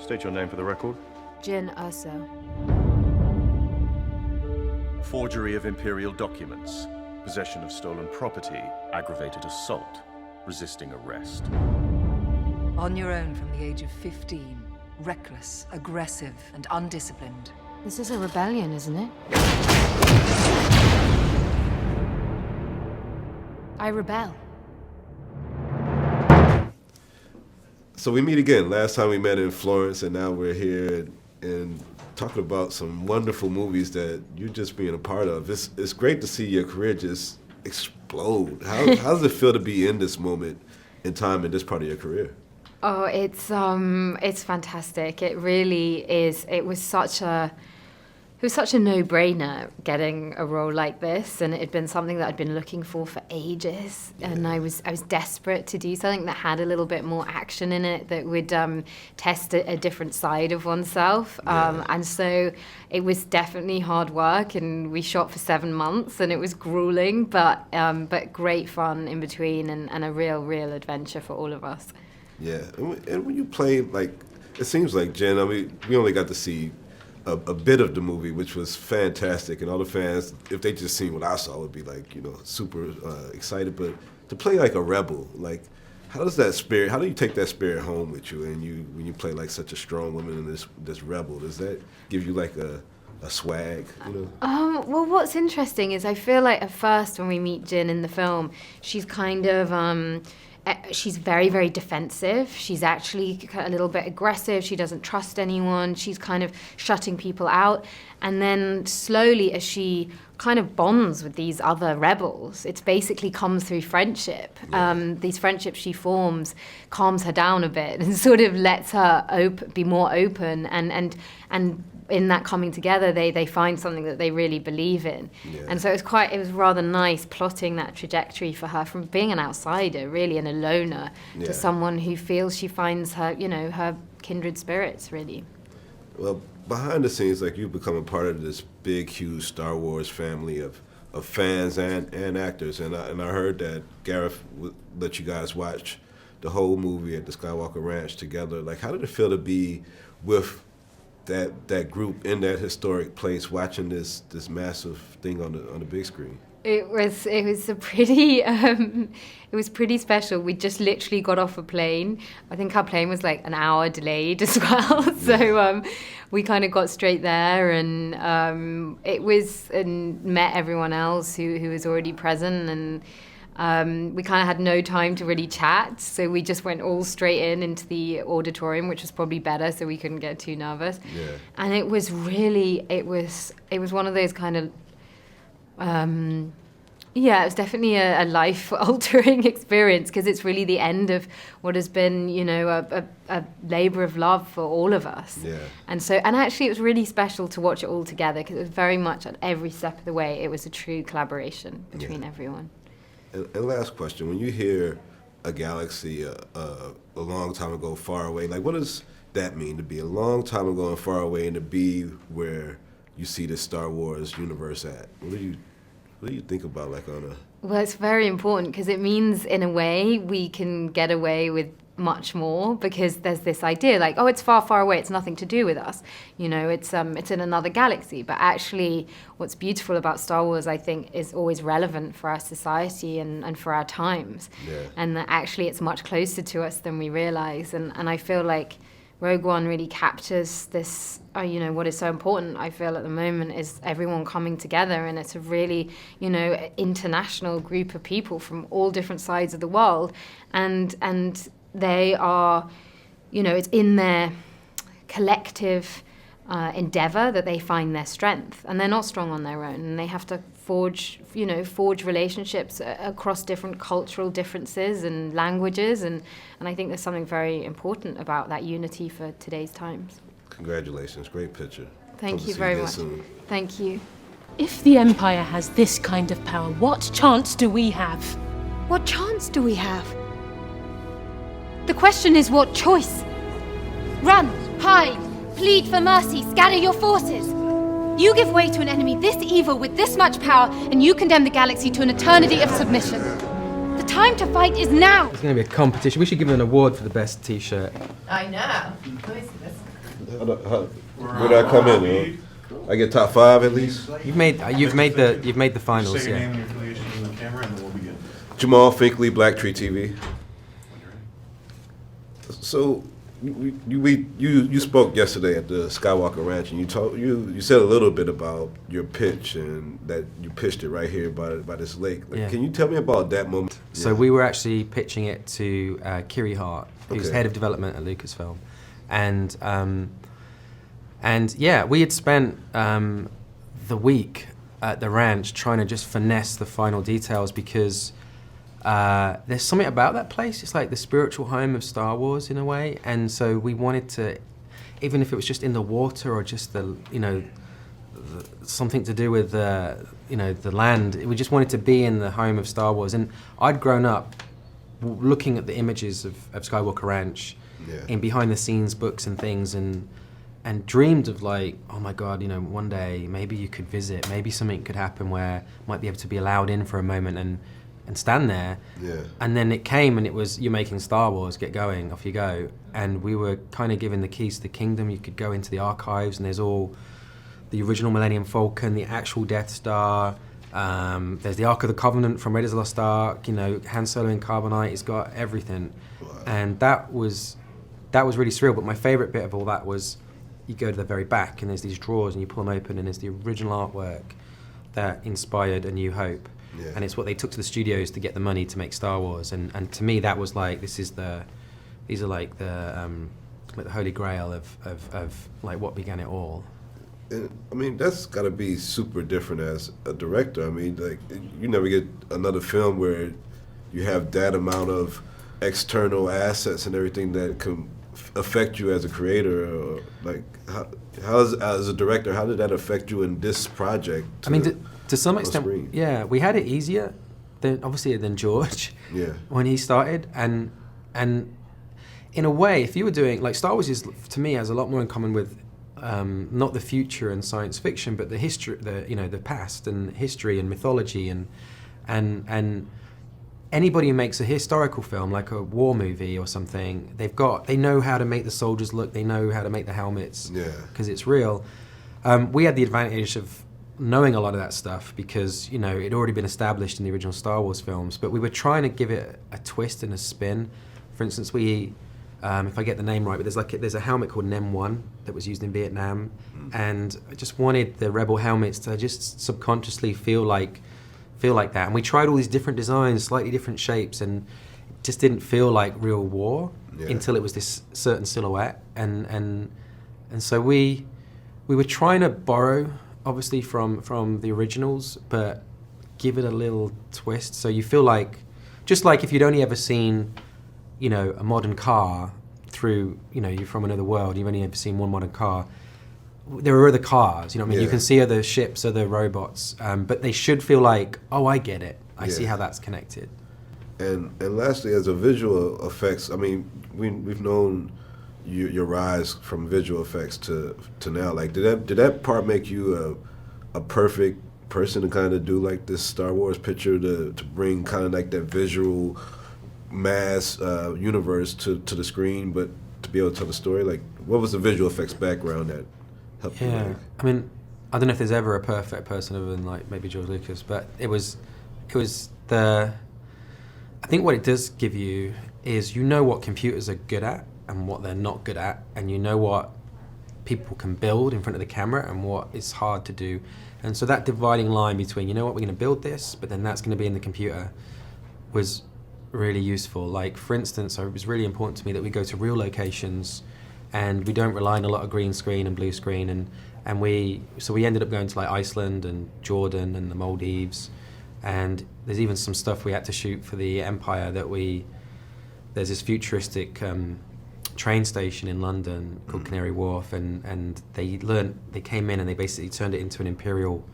State your name for the record. Jin Urso. Forgery of imperial documents, possession of stolen property, aggravated assault, resisting arrest. On your own from the age of 15. Reckless, aggressive, and undisciplined. This is a rebellion, isn't it? I rebel. So we meet again. Last time we met in Florence, and now we're here and talking about some wonderful movies that you're just being a part of. It's great to see your career just explode. How does it feel to be in this moment in time in this part of your career? Oh, it's fantastic. It really is. It was such a no-brainer getting a role like this, and it had been something that I'd been looking for ages. Yeah. And I was desperate to do something that had a little bit more action in it, that would test a different side of oneself. Yeah. And so it was definitely hard work, and we shot for 7 months, and it was grueling, but great fun in between, and a real adventure for all of us. Yeah, and when you play, like, it seems like, Jen, I mean, we only got to see a bit of the movie, which was fantastic, and all the fans, if they just seen what I saw, would be like, super excited. But to play like a rebel, like, how do you take that spirit home with you, and when you play like such a strong woman in this rebel, does that give you like a swag, Well, what's interesting is I feel like at first when we meet Jin in the film, she's kind of, she's very, very defensive. She's actually a little bit aggressive. She doesn't trust anyone. She's kind of shutting people out. And then slowly, as she kind of bonds with these other rebels, it's basically comes through friendship. Yeah. These friendships she forms calms her down a bit and sort of lets her be more open. And in that coming together, they find something that they really believe in. Yeah. And so it was rather nice plotting that trajectory for her from being an outsider, really, and a loner, to someone who feels she finds her, her kindred spirits, really. Well, behind the scenes, like, you've become a part of this big, huge Star Wars family of fans and actors, and I heard that Gareth would let you guys watch the whole movie at the Skywalker Ranch together. Like, how did it feel to be with that group in that historic place, watching this massive thing on the big screen? It was a pretty it was pretty special. We just literally got off a plane. I think our plane was like an hour delayed as well. So we kind of got straight there, and met everyone else who was already present, and we kind of had no time to really chat, so we just went all straight into the auditorium, which was probably better, so we couldn't get too nervous. Yeah. And it was one of those kind of it was definitely a life-altering experience, because it's really the end of what has been, a labour of love for all of us. Yeah. And actually it was really special to watch it all together, because it was very much at every step of the way, it was a true collaboration between everyone. And last question, when you hear a galaxy a long time ago, far away, like, what does that mean, to be a long time ago and far away, and to be where you see the Star Wars universe at? What do you think about, like, on a... Well, it's very important, because it means, in a way, we can get away with much more, because there's this idea like, oh, it's far, far away, it's nothing to do with us. It's in another galaxy. But actually, what's beautiful about Star Wars, I think, is always relevant for our society and for our times. Yeah. And that actually it's much closer to us than we realize. And I feel like Rogue One really captures this, what is so important, I feel, at the moment, is everyone coming together, and it's a really, international group of people from all different sides of the world, and they are, it's in their collective endeavor that they find their strength, and they're not strong on their own, and they have to forge relationships across different cultural differences and languages, and I think there's something very important about that unity for today's times. Congratulations, great picture. Thank you very much. Thank you. If the Empire has this kind of power, what chance do we have? What chance do we have? The question is, what choice? Run, hide, plead for mercy, scatter your forces. You give way to an enemy this evil with this much power, and you condemn the galaxy to an eternity of submission. The time to fight is now! There's going to be a competition. We should give them an award for the best t-shirt. I know. Let me see this. Where did I come in? I get top 5 at least. You've made the finals. Say your Yeah. name and your affiliation in the camera, and then we'll begin. Jamal Finkley, BlackTree TV. So you spoke yesterday at the Skywalker Ranch, and you said a little bit about your pitch and that you pitched it right here by this lake. Like, Yeah. Can you tell me about that moment? So we were actually pitching it to Kiri Hart, who's Okay. head of development at Lucasfilm, and yeah, we had spent the week at the ranch trying to just finesse the final details because there's something about that place. It's like the spiritual home of Star Wars in a way, and so we wanted to, even if it was just in the water or just something to do with the land. We just wanted to be in the home of Star Wars, and I'd grown up looking at the images of Skywalker Ranch in behind the scenes books and things, and dreamed of like, oh my God, one day maybe you could visit, maybe something could happen where I might be able to be allowed in for a moment and stand there. Yeah. And then it came and it was, you're making Star Wars, get going, off you go. And we were kind of given the keys to the kingdom. You could go into the archives and there's all the original Millennium Falcon, the actual Death Star, there's the Ark of the Covenant from Raiders of the Lost Ark, Han Solo in Carbonite, it's got everything. Wow. And that was really surreal, but my favorite bit of all that was you go to the very back and there's these drawers and you pull them open and there's the original artwork that inspired A New Hope. Yeah. And it's what they took to the studios to get the money to make Star Wars. And to me that was like, these are like the holy grail of like what began it all. And, I mean, that's got to be super different as a director. I mean, like, you never get another film where you have that amount of external assets and everything that can affect you as a creator. Or, like, as a director, how did that affect you in this project? I mean, to some extent, yeah, we had it easier than George when he started. And in a way, if you were doing, like, Star Wars is, to me, has a lot more in common with not the future and science fiction, but the history, the past and history and mythology and anybody who makes a historical film, like a war movie or something, they know how to make the soldiers look, they know how to make the helmets, because it's real. We had the advantage of knowing a lot of that stuff because it'd already been established in the original Star Wars films, but we were trying to give it a twist and a spin. For instance, if I get the name right, but there's a helmet called NEM-1 that was used in Vietnam, and I just wanted the Rebel helmets to just subconsciously feel like that. And we tried all these different designs, slightly different shapes, and it just didn't feel like real war until it was this certain silhouette. And so we were trying to borrow, obviously, from the originals, but give it a little twist. So you feel like, just like if you'd only ever seen a modern car through, you're from another world, you've only ever seen one modern car. There are other cars, you can see other ships, other robots, but they should feel like, oh, I get it. I see how that's connected. And lastly, as a visual effects, I mean, we've known your rise from visual effects to now. Like, did that part make you a perfect person to kind of do like this Star Wars picture to bring kind of like that visual mass universe to the screen, but to be able to tell the story? Like, what was the visual effects background that helped you? Yeah, I mean, I don't know if there's ever a perfect person other than like maybe George Lucas, but it was I think what it does give you is what computers are good at and what they're not good at, and what people can build in front of the camera and what is hard to do. And so that dividing line between, we're going to build this, but then that's going to be in the computer, was really useful. Like, for instance, it was really important to me that we go to real locations and we don't rely on a lot of green screen and blue screen, and we ended up going to like Iceland and Jordan and the Maldives, and there's even some stuff we had to shoot for the Empire there's this futuristic train station in London called Canary Wharf, and they came in and they basically turned it into an Imperial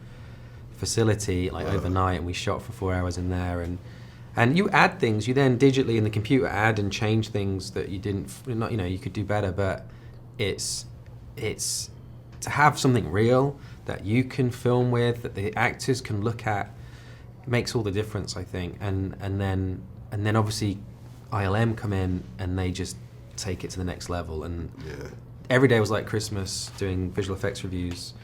facility like overnight, and we shot for 4 hours in there, and you add things, you then digitally in the computer add and change things that you you could do better, but it's to have something real that you can film with, that the actors can look at, it makes all the difference, I think. And then obviously ILM come in and they just take it to the next level, and every day was like Christmas doing visual effects reviews.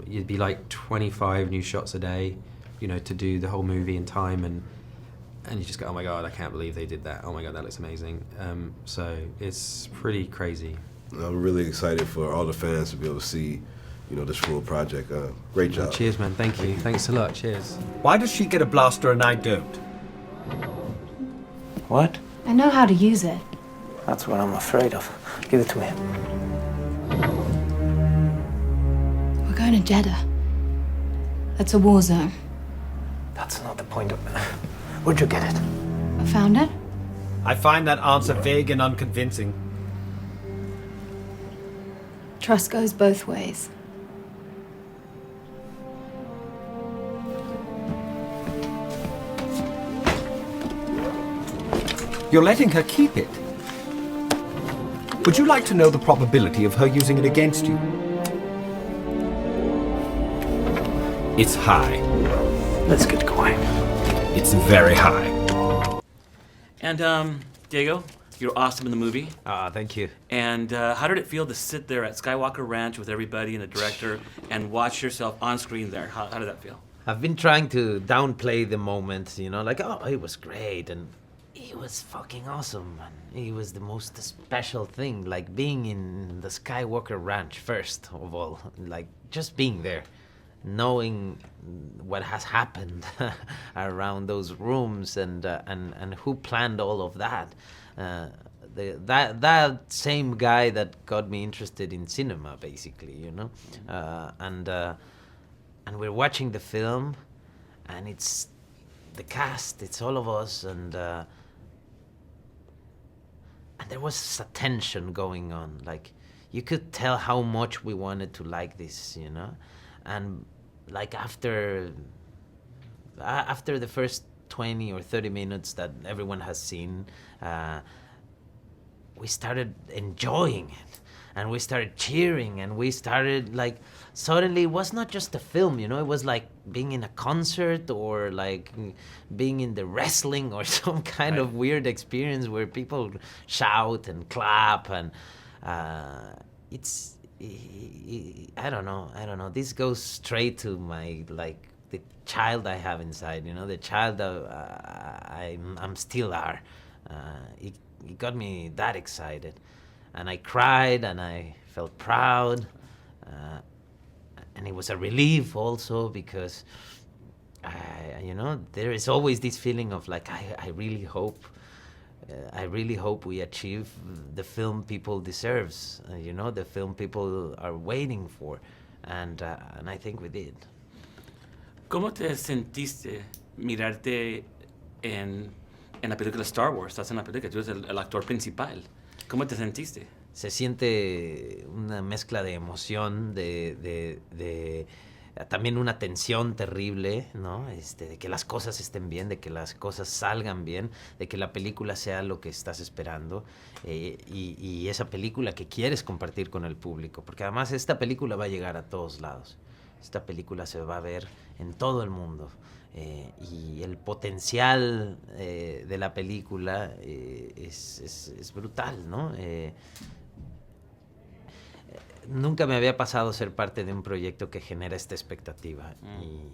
You'd be like 25 new shots a day, to do the whole movie in time, and you just go, oh my God, I can't believe they did that. Oh my God, that looks amazing. So it's pretty crazy. I'm really excited for all the fans to be able to see, this full project. Great job. Cheers, man. Thank you. Thanks a lot. Cheers. Why does she get a blaster and I don't? What? I know how to use it. That's what I'm afraid of. Give it to me. We're going to Jeddah. That's a war zone. That's not the point of it. Where'd you get it? I found it. I find that answer vague and unconvincing. Trust goes both ways. You're letting her keep it. Would you like to know the probability of her using it against you? It's high. Let's get going. It's very high. And, Diego, you're awesome in the movie. Thank you. And how did it feel to sit there at Skywalker Ranch with everybody and the director and watch yourself on screen there? How did that feel? I've been trying to downplay the moment, like, oh, it was great, and it was fucking awesome, man. It was the most special thing, like being in the Skywalker Ranch, first of all, like just being there, knowing what has happened around those rooms and who planned all of that. That same guy that got me interested in cinema, basically, and we're watching the film, and it's the cast, it's all of us, and there was a tension going on. Like, you could tell how much we wanted to like this, and like after the first 20 or 30 minutes that everyone has seen, we started enjoying it, and we started cheering, and we started, like, suddenly it was not just a film, it was like being in a concert or like being in the wrestling or some kind of weird experience where people shout and clap, and I don't know. This goes straight to my, like, the child I have inside, the child that I'm still are. It got me that excited, and I cried, and I felt proud, and it was a relief also, because there is always this feeling of, like, I really hope we achieve the film people deserves, the film people are waiting for, and I think we did. ¿Cómo te sentiste mirarte en la película Star Wars? Estás en la película, tú eres el actor principal. ¿Cómo te sentiste? Se siente una mezcla de emoción, de también una tensión terrible, ¿no? De que las cosas estén bien, de que las cosas salgan bien, de que la película sea lo que estás esperando, y esa película que quieres compartir con el público, porque además esta película va a llegar a todos lados. Esta película se va a ver en todo el mundo, y el potencial de la película es brutal, ¿no? Nunca me había pasado ser parte de un proyecto que genera esta expectativa,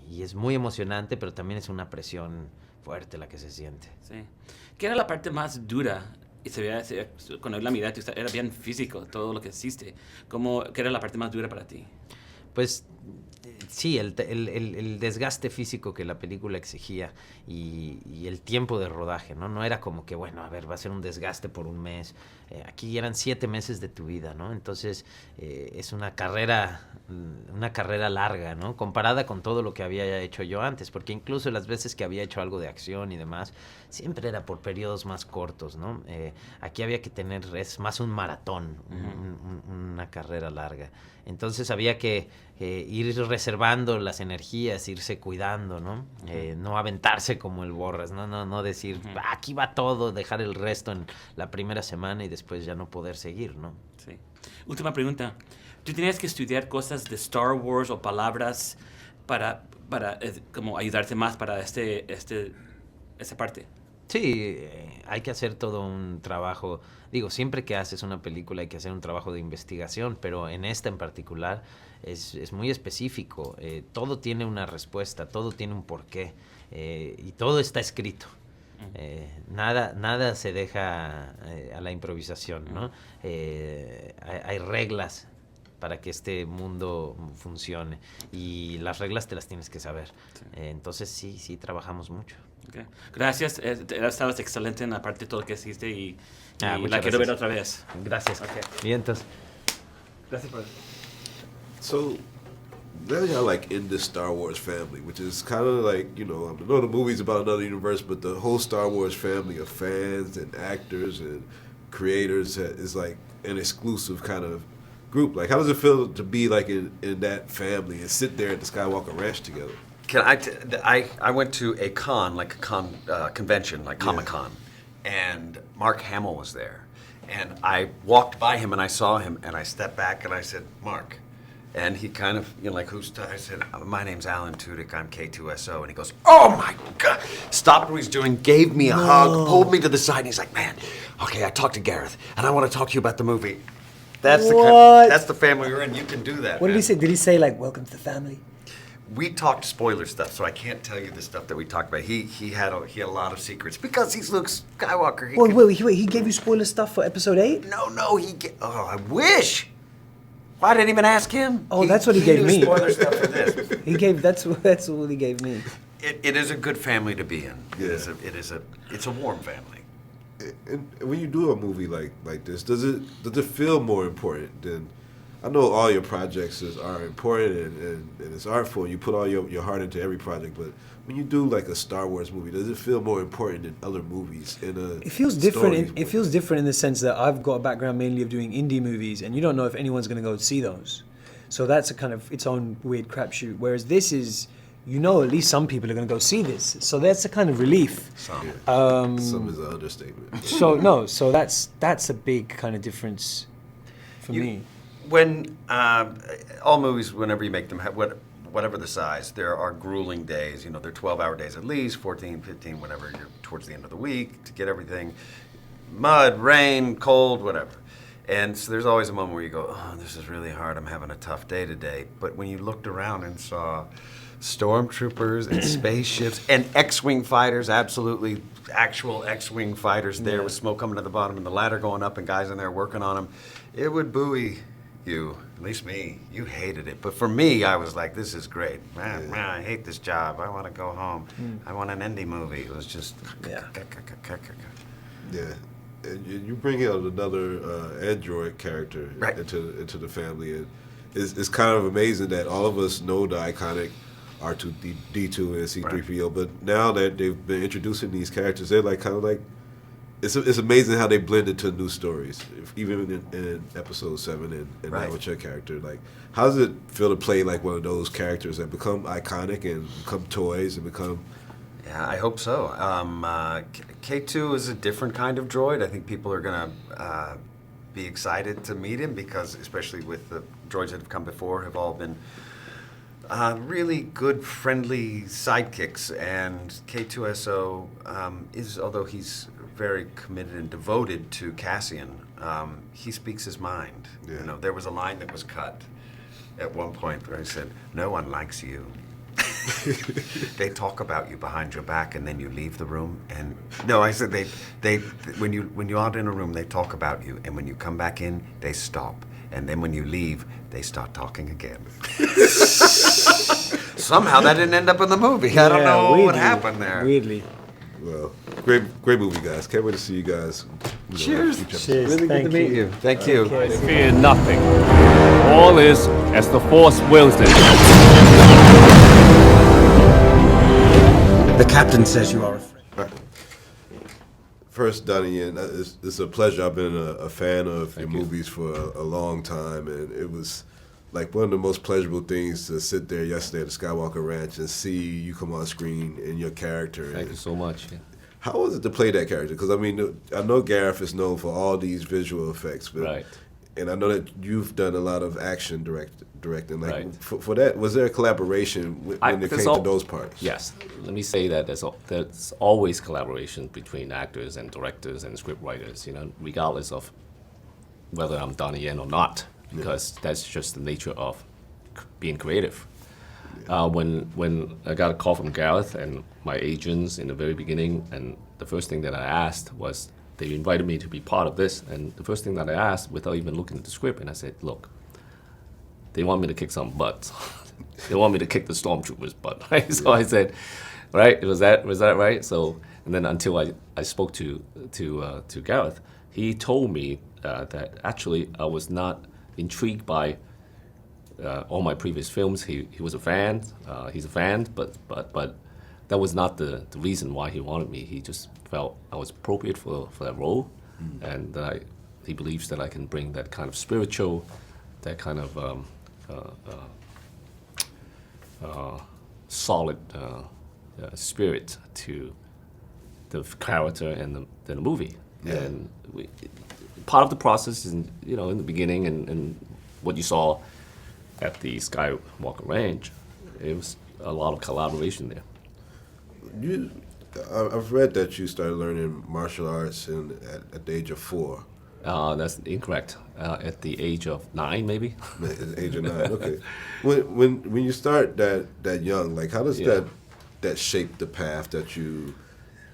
y es muy emocionante, pero también es una presión fuerte la que se siente. Sí. ¿Qué era la parte más dura? Y se veía, cuando la mirada era bien físico, todo lo que hiciste. ¿Qué era la parte más dura para ti? Pues sí, el desgaste físico que la película exigía, y el tiempo de rodaje, ¿no? No era como que, bueno, a ver, va a ser un desgaste por un mes. Aquí eran 7 meses de tu vida, ¿no? Entonces es una carrera larga, ¿no? Comparada con todo lo que había hecho yo antes, porque incluso las veces que había hecho algo de acción y demás, siempre era por periodos más cortos, ¿no? Aquí había que es más un maratón, una carrera larga. Entonces había que ir reservando las energías, irse cuidando, ¿no? No aventarse como el Borras, no decir, aquí va todo, dejar el resto en la primera semana y después ya no poder seguir, ¿no? Sí. Última pregunta. ¿Tú tenías que estudiar cosas de Star Wars o palabras para como ayudarte más para esta parte? Sí, hay que hacer todo un trabajo. Digo, siempre que haces una película hay que hacer un trabajo de investigación, pero en esta en particular es muy específico. Todo tiene una respuesta, todo tiene un porqué y todo está escrito. Nada se deja a la improvisación, ¿no? Hay reglas para que este mundo funcione y las reglas te las tienes que saber. Entonces sí trabajamos mucho. Okay. Gracias, estabas excelente en la parte de todo lo que hiciste y la quiero ver otra vez. Gracias. Okay. Bien, entonces. Gracias por So, now y'all like in this Star Wars family, which is kind of like, you know, I know the movie's about another universe, but the whole Star Wars family of fans and actors and creators is like an exclusive kind of group. Like, how does it feel to be like in that family and sit there at the Skywalker Ranch together? I went to a con, like a convention, like Comic-Con, and Mark Hamill was there. And I walked by him and I saw him and I stepped back and I said, Mark. And he kind of, you know, like, I said, my name's Alan Tudyk, I'm K2SO. And he goes, oh my God. Stopped what he's doing, gave me a hug, pulled me to the side, and he's like, man, okay, I talked to Gareth, and I want to talk to you about the movie. That's the family we're in. You can do that. What did he say? Did he say, like, welcome to the family? We talked spoiler stuff, so I can't tell you the stuff that we talked about. He had a lot of secrets because he's Luke Skywalker. Wait, he gave you spoiler stuff for Episode 8? No, I wish. Why didn't even ask him? Oh, that's what he gave me. Spoiler stuff for this. He gave that's what he gave me. It is a good family to be in. Yeah. It's a warm family. And when you do a movie like this, does it feel more important than? I know all your projects are important and it's artful and you put all your heart into every project, but when you do like a Star Wars movie, does it feel more important than other movies? It feels different. It feels different in the sense that I've got a background mainly of doing indie movies, and you don't know if anyone's going to go see those. So that's a kind of its own weird crapshoot. Whereas this is, you know, at least some people are going to go see this. So that's a kind of relief. Some is an understatement. So that's a big kind of difference for me. When all movies, whenever you make them, whatever the size, there are grueling days. You know, they're 12-hour days at least, 14, 15, whenever you're towards the end of the week to get everything. Mud, rain, cold, whatever. And so there's always a moment where you go, oh, this is really hard. I'm having a tough day today. But when you looked around and saw stormtroopers and spaceships and X-Wing fighters, absolutely actual X-Wing fighters there with smoke coming to the bottom and the ladder going up and guys in there working on them, it would buoy you, at least me. You hated it. But for me, I was like, this is great. Man, I hate this job. I want to go home. I want an indie movie. It was just... Yeah. And you bring out another android character into the family. And it's kind of amazing that all of us know the iconic R2-D2 and C-3PO, but now that they've been introducing these characters, they're like kind of like... It's amazing how they blend into new stories, even in Episode 7 and now with your character. Like, how does it feel to play like one of those characters that become iconic and become toys and become... Yeah, I hope so. K2 is a different kind of droid. I think people are going to be excited to meet him because, especially with the droids that have come before, have all been really good, friendly sidekicks. And K2SO is, although he's very committed and devoted to Cassian, he speaks his mind. Yeah. You know, there was a line that was cut at one point where he said, "No one likes you." They talk about you behind your back, and then you leave the room. And no, I said they when you're out in a room, they talk about you, and when you come back in, they stop, and then when you leave, they start talking again. Somehow that didn't end up in the movie. I don't know what happened there. Weirdly. Well, great movie, guys. Can't wait to see you guys. Cheers. Cheers. Really good to meet you. Thank you. Fear nothing. All is as the Force wills it. The captain says you are a friend. First, Donnie Yen, it's a pleasure. I've been a fan of your movies for a long time, and it was like one of the most pleasurable things to sit there yesterday at the Skywalker Ranch and see you come on screen in your character. Thank you so much. Yeah. How was it to play that character? Because I mean, I know Gareth is known for all these visual effects, but and I know that you've done a lot of action directing. Like Right. for that, was there a collaboration when it came to those parts? Yes. Let me say that there's always collaboration between actors and directors and script writers, regardless of whether I'm Donnie Yen or not, because that's just the nature of being creative. When I got a call from Gareth and my agents in the very beginning, and the first thing that I asked was, they invited me to be part of this, and the first thing that I asked, without even looking at the script, and I said, look, they want me to kick some butts. They want me to kick the stormtroopers' butt, right? So I said, right, was that right? So, and then until I spoke to Gareth, he told me that actually I was not intrigued by all my previous films. He was a fan. He's a fan, but that was not the reason why he wanted me. He just felt I was appropriate for that role, and that he believes that I can bring that kind of spiritual, that kind of solid spirit to the character and the movie. Yeah. And part of the process is, in the beginning and what you saw at the Skywalker Ranch, it was a lot of collaboration there. I've read that you started learning martial arts at the age of 4. That's incorrect. At the age of 9, maybe. At the age of 9, okay. When you start that young, like how does that shape the path that you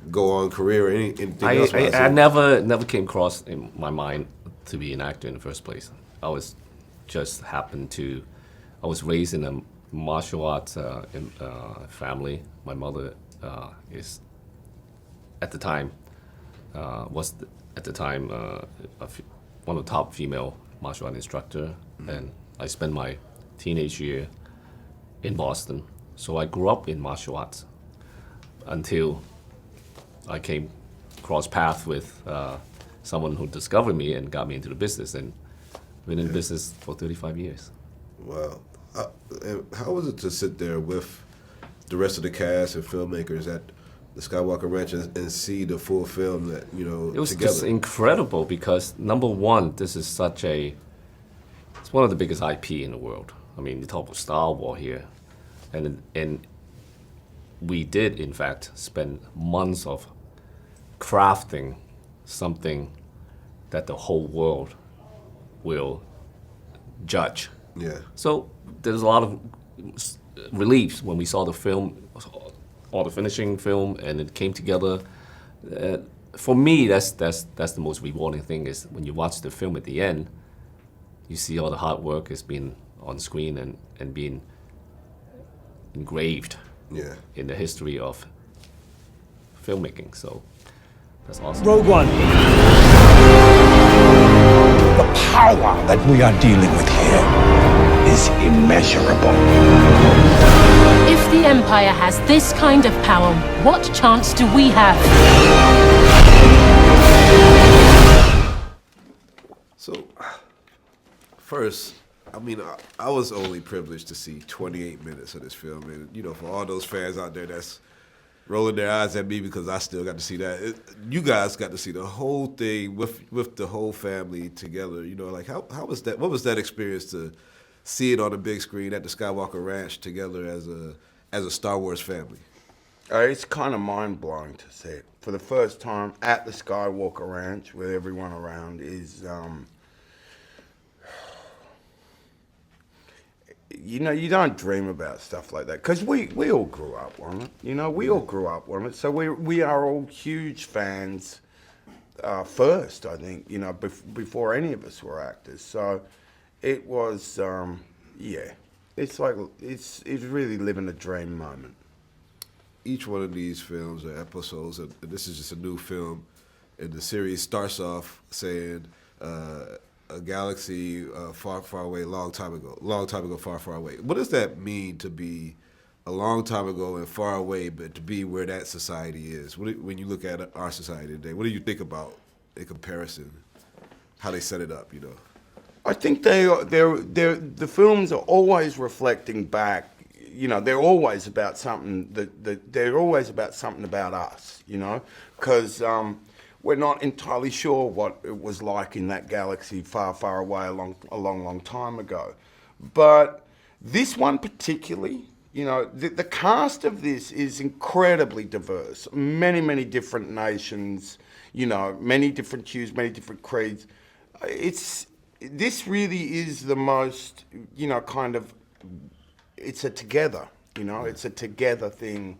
go on, career or anything else? I never came across in my mind to be an actor in the first place. I was raised in a martial arts family. My mother is at the time was one of the top female martial art instructor, and I spent my teenage year in Boston. So I grew up in martial arts until I came cross paths with someone who discovered me and got me into the business, and been in business for 35 years. Wow. And how was it to sit there with the rest of the cast and filmmakers at the Skywalker Ranch and see the full film that, It was together? just incredible because, number one, this is it's one of the biggest IP in the world. I mean, you talk about Star Wars here. And we did, in fact, spend months of crafting something that the whole world will judge. Yeah. So there's a lot of relief when we saw the film, or the finishing film, and it came together. For me, that's the most rewarding thing, is when you watch the film at the end, you see all the hard work has been on screen and being engraved in the history of filmmaking. So that's awesome. Rogue One. The power that we are dealing with here is immeasurable. If the Empire has this kind of power, what chance do we have? So, first, I mean, I was only privileged to see 28 minutes of this film, and for all those fans out there that's rolling their eyes at me because I still got to see that, you guys got to see the whole thing with the whole family together. Like how was that? What was that experience to see it on the big screen at the Skywalker Ranch together as a Star Wars family? It's kind of mind-blowing to see it for the first time at the Skywalker Ranch with everyone around. You don't dream about stuff like that because we all grew up on it. We all grew up on it, so we are all huge fans first, I think. Before any of us were actors. So it was, it's like it's really living a dream moment. Each one of these films or episodes, and this is just a new film, and the series starts off saying, a galaxy far, far away, long time ago, far, far away. What does that mean to be a long time ago and far away, but to be where that society is? When you look at our society today, what do you think about in comparison, how they set it up, I think the films are always reflecting back. They're always about something they're always about something about us. Because we're not entirely sure what it was like in that galaxy far, far away a long time ago. But this one particularly, you know, the cast of this is incredibly diverse. Many different nations, you know, many different hues, many different creeds. This really is the most, you know, kind of, it's a together, you know, it's a together thing.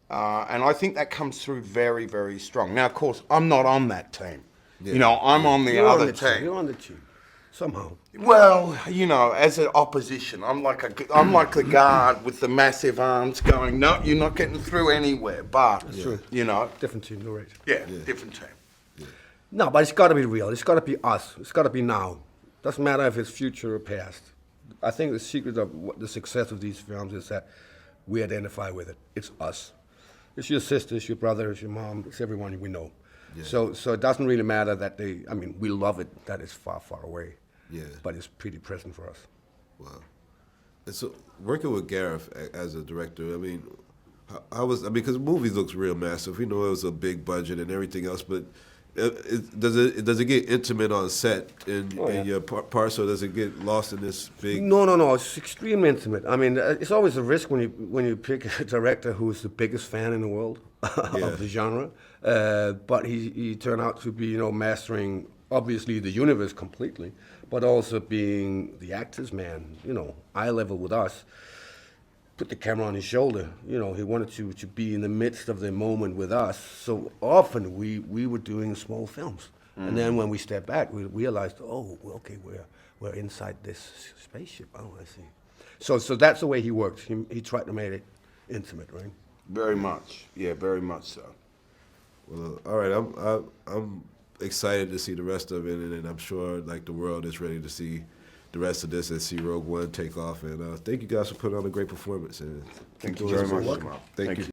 And I think that comes through very, very strong. Now, of course, I'm not on that team. Yeah. You know, I'm on the other team. You're on the team, somehow. Well, you know, as an opposition, I'm like the guard with the massive arms going, no, you're not getting through anywhere. But, That's true. You know. Different team, you're right. Yeah, different team. Yeah. No, but it's got to be real. It's got to be us. It's got to be now. Doesn't matter if it's future or past. I think the secret of the success of these films is that we identify with it. It's us. It's your sister, it's your brother, it's your mom, it's everyone we know. Yeah. So it doesn't really matter that we love it, that it's far, far away. Yeah. But it's pretty present for us. Wow. And so working with Gareth as a director, I mean, because the movie looks real massive. We know it was a big budget and everything else, but does it get intimate on set in your parts, or does it get lost in this big? No. It's extremely intimate. I mean, it's always a risk when you pick a director who's the biggest fan in the world of the genre. But he turned out to be, you know, mastering obviously the universe completely, but also being the actor's man, you know, eye level with us. Put the camera on his shoulder. You know, he wanted to be in the midst of the moment with us. So often we were doing small films. And then when we stepped back, we realized, okay, we're inside this spaceship. Oh, I see. So that's the way he worked. He tried to make it intimate, right? Very much. Yeah, very much so. Well, all right. I'm excited to see the rest of it, and I'm sure like the world is ready to see the rest of this and see Rogue One take off. And thank you guys for putting on a great performance. And thank you very much. Thank you.